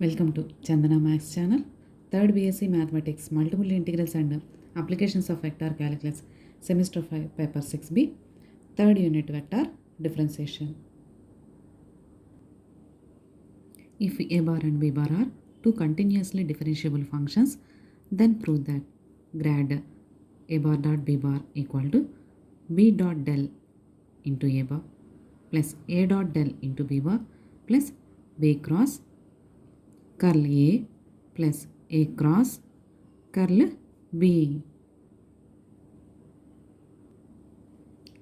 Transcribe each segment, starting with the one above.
Welcome to Chandana Max channel. Third BSc Mathematics, Multiple Integrals and Applications of Vector Calculus, Semester 5, Paper 6b, Third Unit Vector Differentiation. If a bar and b bar are two continuously differentiable functions, then prove that grad a bar dot b bar equal to b dot del into a bar plus a dot del into b bar plus b cross curl A plus A cross curl B.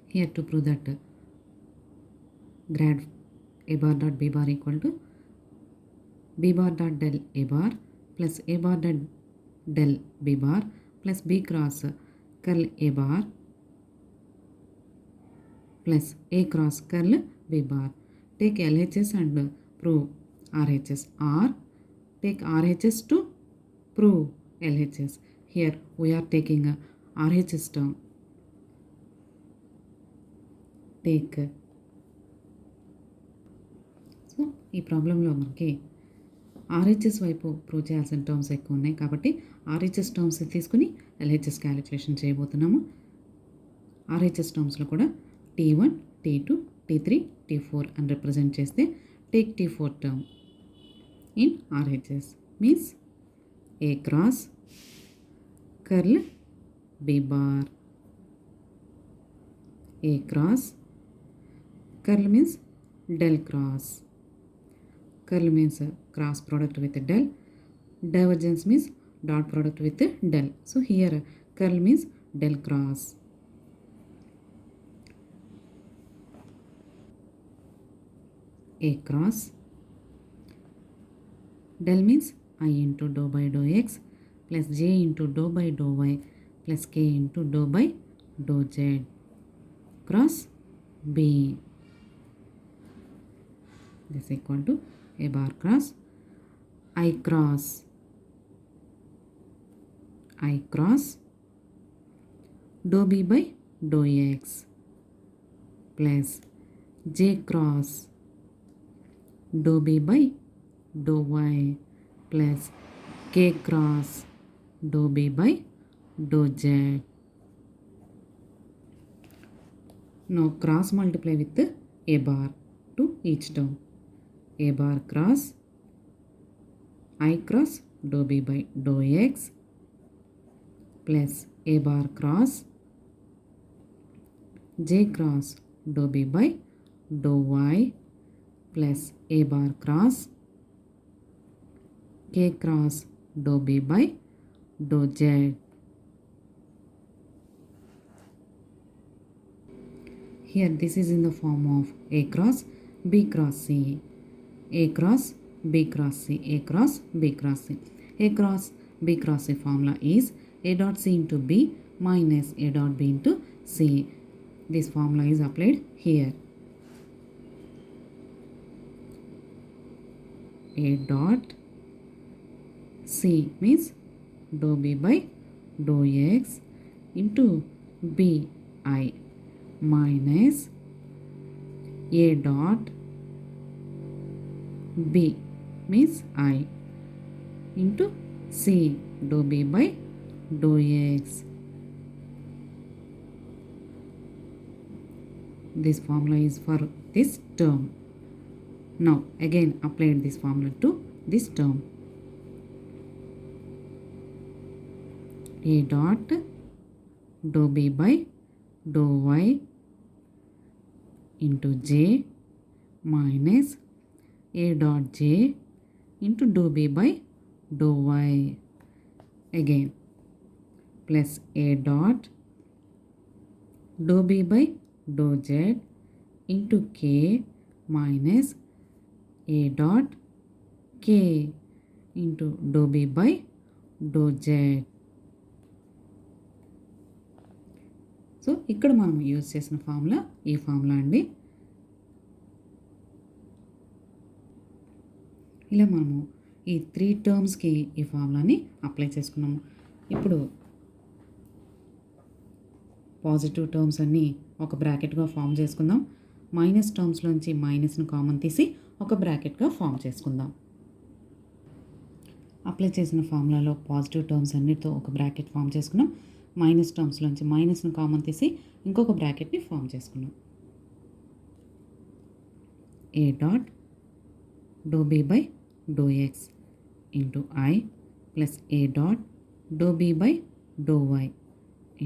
Here to prove that grad A bar dot B bar equal to B bar dot del A bar plus A bar dot del B bar plus B cross curl A bar plus A cross curl B bar. Take LHS and prove RHS, or take RHS to prove LHS. Here we are taking a RHS term. Take so ఈ ప్రాబ్లంలో మనకి RHS వైపు prove చేయాల్సిన terms ఎక్కువ ఉన్నాయి కాబట్టి RHS terms తీసుకుని LHS calculation చేయబోతున్నాము. ఆర్హెచ్ఎస్ టర్మ్స్లో కూడా T1, T2, T3, T4 అని రిప్రజెంట్ చేస్తే take T4 term in RHS means A cross curl B bar. A cross curl means del cross. Curl means cross product with del. Divergence means dot product with del. So here curl means del cross. A cross del means I into dou by dou x plus j into dou by dou y plus k into dou by dou z cross B. This is equal to A bar cross I cross dou B by dou x plus j cross dou B by dou y plus k cross dou B by dou z. Now cross multiply with A bar to each term. A bar cross I cross dou B by dou x plus A bar cross j cross dou B by dou y plus A bar cross k cross dou B by dou z. Here this is in the form of A cross B cross C. A cross B cross C. A cross B cross C. A cross B cross C formula is A dot C into B minus A dot B into C. This formula is applied here. A dot C means dou B by dou x into B I minus A dot B means I into C dou B by dou x. This formula is for this term. Now again apply this formula to this term. A dot dou B by dou y into j minus A dot j into dou B by dou y. Again plus A dot dou B by dou z into k minus A dot k into dou B by dou z. So ఇక్కడ మనం use చేసిన formula ఈ formula అండి. ఇలా మనము ఈ 3 టర్మ్స్కి ఈ ఫార్ములాని apply చేసుకున్నాము. ఇప్పుడు పాజిటివ్ టర్మ్స్ అన్నీ ఒక బ్రాకెట్గా ఫామ్ చేసుకుందాం. మైనస్ టర్మ్స్లోంచి మైనస్ను కామన్ తీసి ఒక బ్రాకెట్గా ఫామ్ చేసుకుందాం. అప్లై చేసిన ఫార్ములాలో పాజిటివ్ టర్మ్స్ అన్నిటితో ఒక బ్రాకెట్ ఫామ్ చేసుకున్నాం. మైనస్ టర్మ్స్లోంచి మైనస్ను కామన్ తీసి ఇంకొక బ్రాకెట్ని ఫామ్ చేసుకున్నాం. A dot dou B by do x into i plus A dot dou B by do y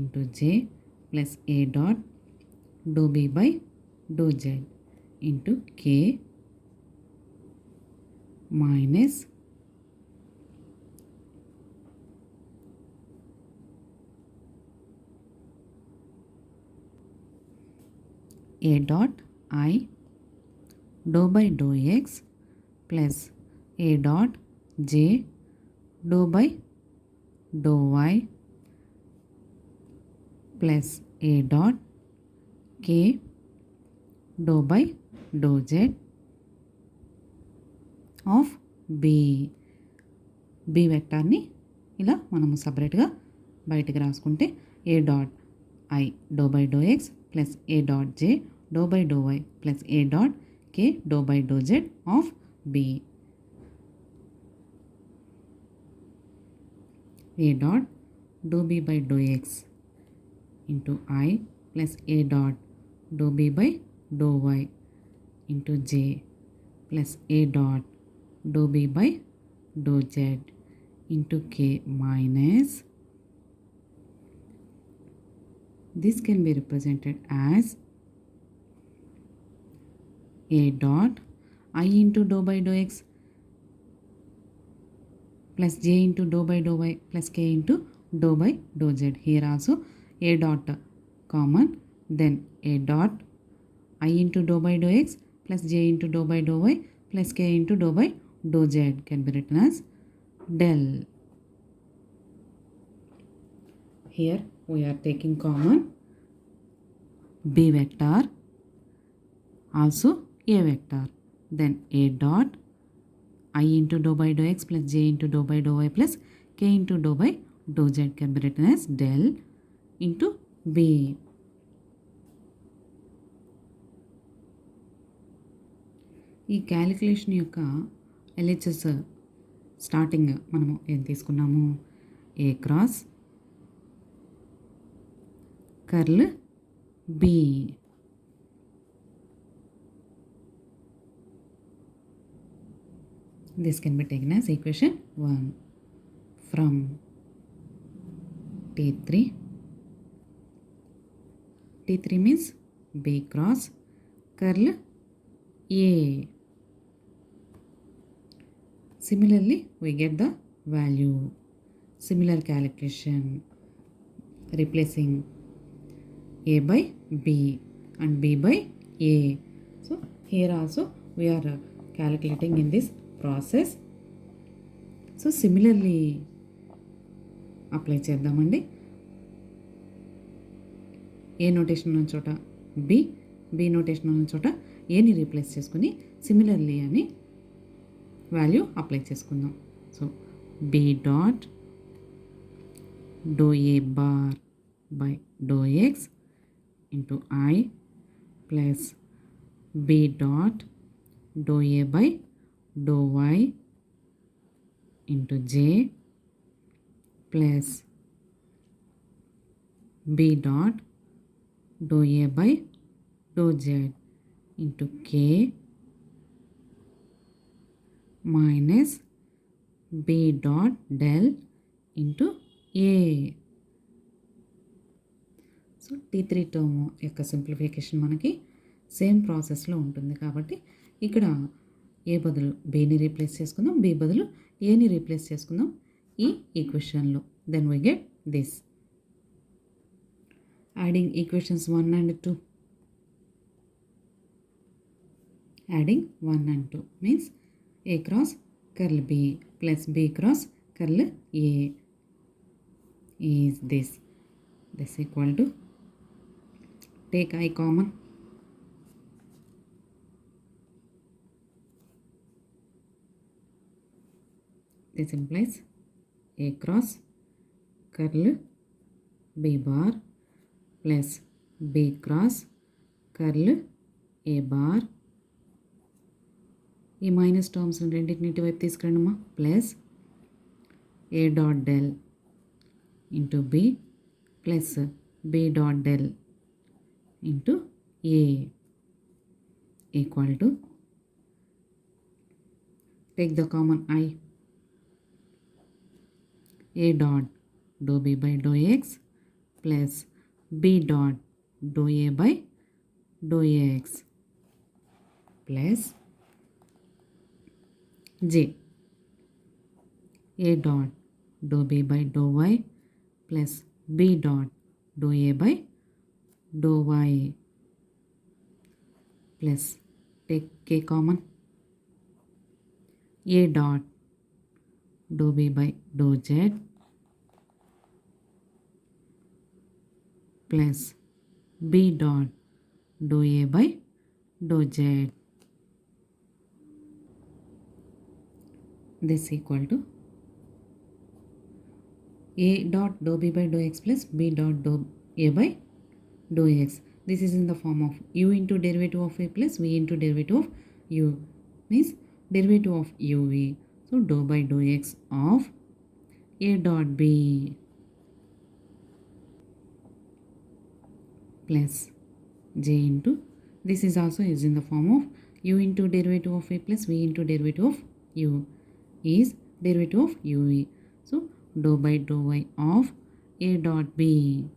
into j plus A dot dou B by do z into k minus A dot i dou by do x plus A dot j dou by do y plus A dot k dou by do z of B. B వెక్టార్ని ఇలా మనము సపరేట్గా బయటికి రాసుకుంటే A dot i dou by do x plus A dot j dou by do y plus A dot k dou by do z of B. A dot dou B by do x into i plus A dot dou B by do y into j plus A dot dou B by do z into k minus this can be represented as a dot I into dou by dou x plus j into dou by dou y plus k into dou by dou z. Here also a dot common, then a dot I into dou by dou x plus j into dou by dou y plus k into dou by dou z can be written as del. Here we are taking common b vector, also a vector, then a dot I into dou by dou x plus j into dou by dou y plus k into dou by dou z can be written as del into b. ఈ calculation యొక్క LHS starting మనము ఏం తీసుకున్నాము, A cross curl B. This can be taken as equation 1 from T3. T3 means B cross curl A. Similarly, we get the value. Similar calculation, replacing A by B and B by A. So, here also we are calculating in this process. So, similarly apply చేద్దామండి. ఏ notation ఉన్న చోట B, B notation ఉన్న చోట ఏని replace చేసుకుని similarly అని value apply చేసుకుందాం. So B dot do A bar by do x into i plus B dot do A by do y into j plus B dot do A by do z into k minus B dot del into A. So T3 term యొక్క simplification మనకి same ప్రాసెస్లో ఉంటుంది కాబట్టి ఇక్కడ ఏ బదులు బిని replace చేసుకుందాం, B బదులు ఏని రీప్లేస్ చేసుకుందాం ఈ ఈక్వేషన్లో. Then we get this. Adding equations 1 and 2. Adding 1 and 2 means A cross curl B plus B cross curl A is this. This equal to, take I common. This implies A cross curl B bar plus B cross curl A bar. ఈ minus terms రెండింటిని ఇటువైపు తీసుకురండమ్మా. Plus A dot del into B plus B dot del into A equal to, take the common I, A dot dou B by dou X plus B dot dou A by dou X plus J, A dot dou B by dou Y plus B dot dou A by dou Y plus, take K common, A dot dou B by dou Z plus B dot dou A by dou Z. This equal to A dot dou B by dou X plus B dot dou A by dou X. This is in the form of U into derivative of A plus V into derivative of U, means derivative of UV. So dou by dou X of A dot B plus J into, this is also is in the form of U into derivative of A plus V into derivative of U is derivative of UV. So dou by dou Y of A dot B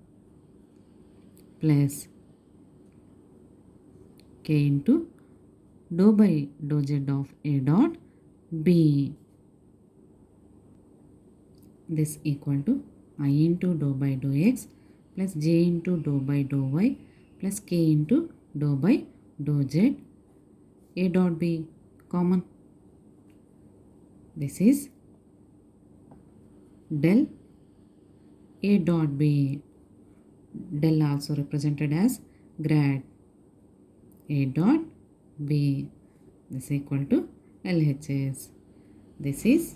plus K into dou by dou Z of A dot B. This equal to I into dou by dou X plus J into dou by dou Y plus K into dou by dou Z. A dot B common. This is del A dot B. Del also represented as grad A dot B. This equal to LHS. This is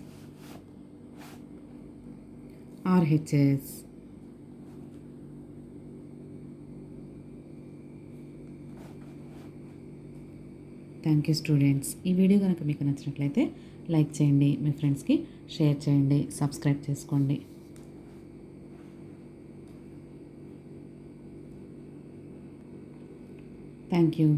RHS. Thank you students. ఈ video కనుక మీకు నచ్చినట్లయితే like చేయండి, మీ ఫ్రెండ్స్కి share చేయండి, subscribe చేసుకోండి. Thank you.